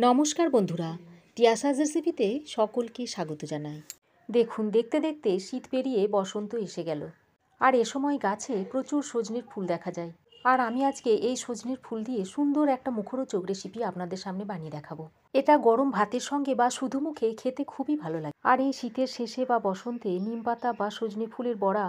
নমস্কার বন্ধুরা, টিয়াসাস রেসিপিতে সকলকে স্বাগত জানাই। দেখুন, দেখতে দেখতে শীত পেরিয়ে বসন্ত এসে গেল, আর এ সময় গাছে প্রচুর সজনের ফুল দেখা যায়। আর আমি আজকে এই সজনের ফুল দিয়ে সুন্দর একটা মুখরোচক রেসিপি আপনাদের সামনে বানিয়ে দেখাবো। এটা গরম ভাতের সঙ্গে বা শুধু মুখে খেতে খুবই ভালো লাগে। আর এই শীতের শেষে বা বসন্তে নিম পাতা বা সজনে ফুলের বড়া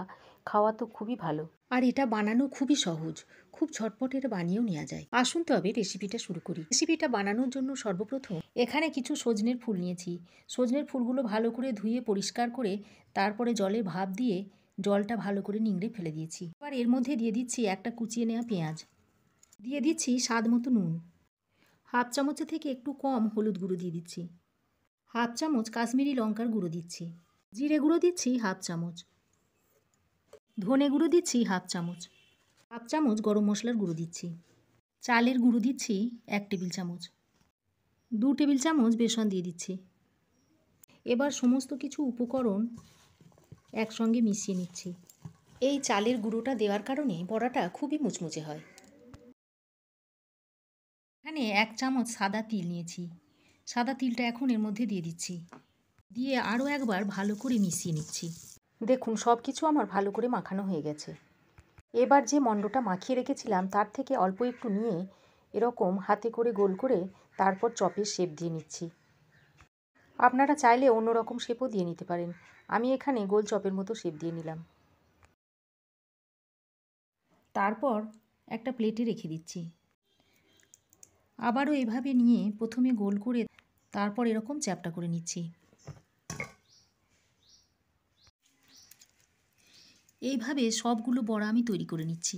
খাওয়া তো খুবই ভালো। আর এটা বানানো খুবই সহজ, খুব ঝটপট এটা বানিয়েও নেওয়া যায়। আসুন তবে রেসিপিটা শুরু করি। রেসিপিটা বানানোর জন্য সর্বপ্রথম এখানে কিছু সজনের ফুল নিয়েছি। সজনের ফুলগুলো ভালো করে ধুয়ে পরিষ্কার করে তারপরে জলে ভাপ দিয়ে জলটা ভালো করে নিংড়ে ফেলে দিয়েছি। এবার এর মধ্যে দিয়ে দিচ্ছি একটা কুচিয়ে নেওয়া পেঁয়াজ, দিয়ে দিচ্ছি স্বাদ মতো নুন, হাফ চামচের থেকে একটু কম হলুদ গুঁড়ো দিয়ে দিচ্ছি, হাফ চামচ কাশ্মীরি লঙ্কার গুঁড়ো দিচ্ছি, জিরে গুঁড়ো দিচ্ছি হাফ চামচ, ধনে গুঁড়ো দিচ্ছি হাফ চামচ, হাফ চামচ গরম মশলার গুঁড়ো দিচ্ছি, চালের গুঁড়ো দিচ্ছি 1 টেবিল চামচ, 2 টেবিল চামচ বেসন দিয়ে দিচ্ছি। এবার সমস্ত কিছু উপকরণ একসঙ্গে মিশিয়ে নিচ্ছি। এই চালের গুঁড়োটা দেওয়ার কারণে বড়াটা খুবই মুচমুচে হয়। এখানে 1 চামচ সাদা তিল নিয়েছি। সাদা তিলটা এখন এর মধ্যে দিয়ে দিচ্ছি, দিয়ে আরও একবার ভালো করে মিশিয়ে নিচ্ছি। দেখুন, সব কিছু আমার ভালো করে মাখানো হয়ে গেছে। এবার যে মণ্ডটা মাখিয়ে রেখেছিলাম তার থেকে অল্প একটু নিয়ে এরকম হাতে করে গোল করে তারপর চপের শেপ দিয়ে নিচ্ছি। আপনারা চাইলে অন্য রকম শেপও দিয়ে নিতে পারেন। আমি এখানে গোল চপের মতো শেপ দিয়ে নিলাম। তারপর একটা প্লেটে রেখে দিচ্ছি। আবারও এভাবে নিয়ে প্রথমে গোল করে তারপর এরকম চ্যাপ্টা করে নিচ্ছি। এইভাবে সবগুলো বড়া আমি তৈরি করে নিচ্ছি।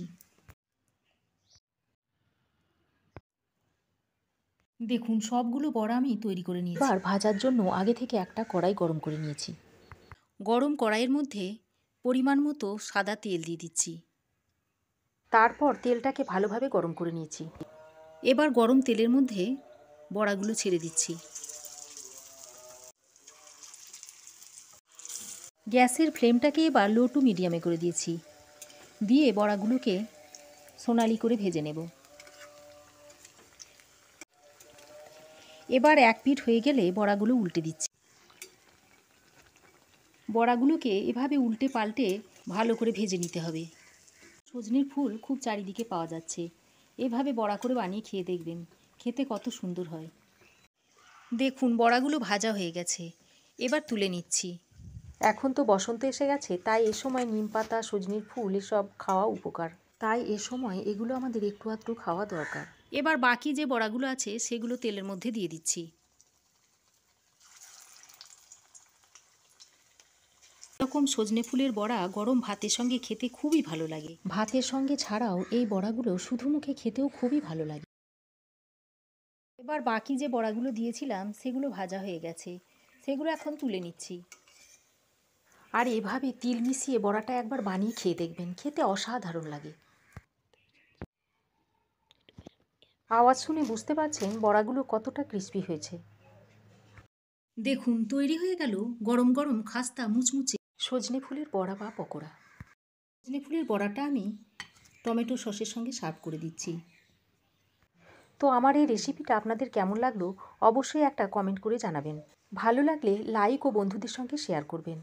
দেখুন, সবগুলো বড়া আমি তৈরি করে নিয়েছি। এবার ভাজার জন্য আগে থেকে একটা কড়াই গরম করে নিয়েছি। গরম কড়াইয়ের মধ্যে পরিমাণ মতো সাদা তেল দিয়ে দিচ্ছি। তারপর তেলটাকে ভালোভাবে গরম করে নিয়েছি। এবার গরম তেলের মধ্যে বড়াগুলো ছেড়ে দিচ্ছি। গ্যাসের ফ্লেমটাকে এবার লো টু মিডিয়ামে করে দিয়েছি, দিয়ে বড়াগুলোকে সোনালি করে ভেজে নেব। এবার এক পিঠ হয়ে গেলে বড়াগুলো উল্টে দিচ্ছি। বড়াগুলোকে এভাবে উল্টে পাল্টে ভালো করে ভেজে নিতে হবে। সজনের ফুল খুব চারিদিকে পাওয়া যাচ্ছে, এভাবে বড়া করে বানিয়ে খেয়ে দেখবেন, খেতে কত সুন্দর হয়। দেখুন, বড়াগুলো ভাজা হয়ে গেছে, এবার তুলে নিচ্ছি। এখন তো বসন্ত এসে গেছে, তাই এ সময় নিম পাতা, সজনের ফুল এসব খাওয়া উপকার, তাই এ সময় এগুলো আমাদের একটু আধটু খাওয়া দরকার। এবার বাকি যে বড়াগুলো আছে সেগুলো তেলের মধ্যে দিয়ে দিচ্ছি। এরকম সজনে ফুলের বড়া গরম ভাতের সঙ্গে খেতে খুবই ভালো লাগে। ভাতের সঙ্গে ছাড়াও এই বড়াগুলো শুধু মুখে খেতেও খুবই ভালো লাগে। এবার বাকি যে বড়াগুলো দিয়েছিলাম সেগুলো ভাজা হয়ে গেছে, সেগুলো এখন তুলে নিচ্ছি। আর এভাবে তিল মিশিয়ে বড়াটা একবার বানিয়ে খেয়ে দেখবেন, খেতে অসাধারণ লাগে। আওয়াজ শুনে বুঝতে পারছেন বড়াগুলো কতটা ক্রিস্পি হয়েছে। দেখুন, তৈরি হয়ে গেল গরম গরম খাস্তা মুচমুচে সজনে ফুলের বড়া বা পকোড়া। সজনে ফুলের বড়াটা আমি টমেটো সসের সঙ্গে সার্ভ করে দিচ্ছি। তো আমার এই রেসিপিটা আপনাদের কেমন লাগলো অবশ্যই একটা কমেন্ট করে জানাবেন। ভালো লাগলে লাইক ও বন্ধুদের সঙ্গে শেয়ার করবেন।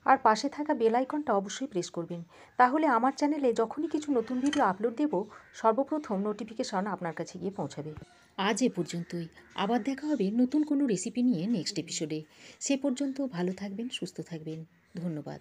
আর পাশে থাকা বেল আইকনটা অবশ্যই প্রেস করবেন, তাহলে আমার চ্যানেলে যখনই কিছু নতুন ভিডিও আপলোড দেব সর্বপ্রথম নোটিফিকেশন আপনার কাছে গিয়ে পৌঁছাবে। আজ এ পর্যন্তই, আবার দেখা হবে নতুন কোনো রেসিপি নিয়ে নেক্সট এপিসোডে। সে পর্যন্ত ভালো থাকবেন, সুস্থ থাকবেন। ধন্যবাদ।